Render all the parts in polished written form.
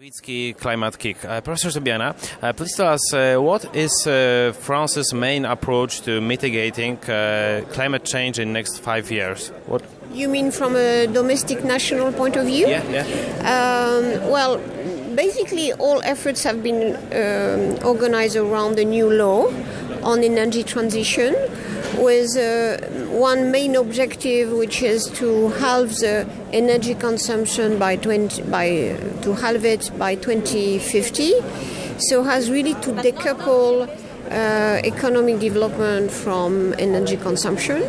Nowitzki Climate Kick. Professor Tubiana, please tell us what is France's main approach to mitigating climate change in the next 5 years? What? You mean from a domestic national point of view? Yeah. Well, basically all efforts have been organized around the new law on energy transition with one main objective, which is to halve the energy consumption by 2050. So has really to decouple economic development from energy consumption.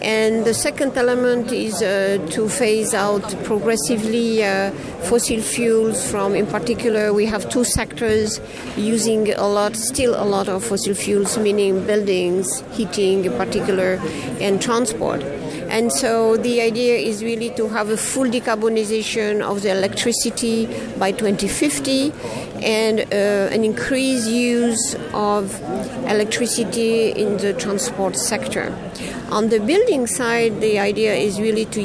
And the second element is to phase out progressively fossil fuels from, in particular, we have two sectors using still a lot of fossil fuels, meaning buildings, heating in particular, and transport. And so the idea is really to have a full decarbonization of the electricity by 2050 and an increased use of electricity in the transport sector. On the building side, the idea is really to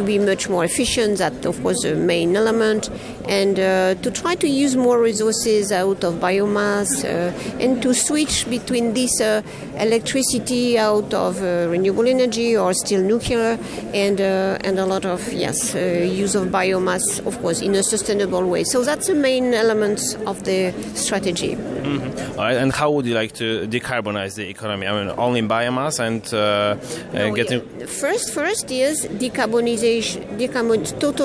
be much more efficient. That's, of course, the main element, and to try to use more resources out of biomass and to switch between this electricity out of renewable energy or still nuclear and a lot of, use of biomass, of course, in a sustainable way. So that's the main elements of the strategy. Mm-hmm. All right, and how would you like to decarbonize the economy? I mean, only biomass and getting... First is total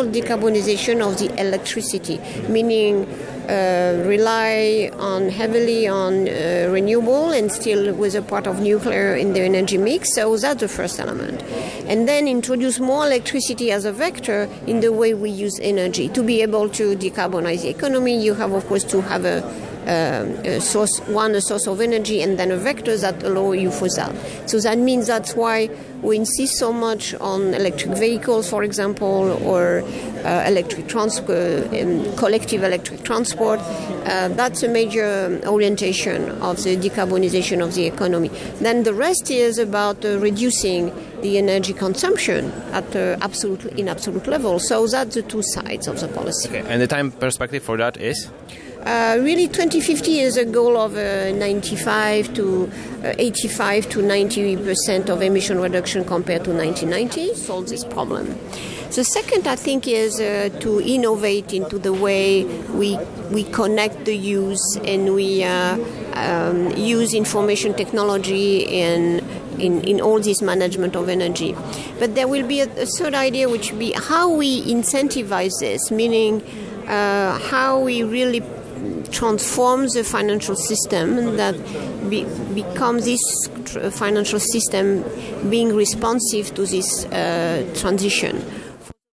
decarbonization of the electricity, meaning rely heavily on renewable and still with a part of nuclear in the energy mix. So that's the first element. And then introduce more electricity as a vector in the way we use energy. To be able to decarbonize the economy, you have, of course, to have a source of energy and then a vector that allow you for that. So that means that's why we insist so much on electric vehicles, for example, or electric transport, collective electric transport. That's a major orientation of the decarbonization of the economy. Then the rest is about reducing the energy consumption at absolute level. So that's the two sides of the policy. Okay. And the time perspective for that is? Really, 2050 is a goal of 85 to 90% of emission reduction compared to 1990. Solves this problem. The second, I think, is to innovate into the way we connect the use and we use information technology in all this management of energy. But there will be a third idea, which will be how we incentivize this, meaning how we really transform the financial system that becomes this financial system being responsive to this transition.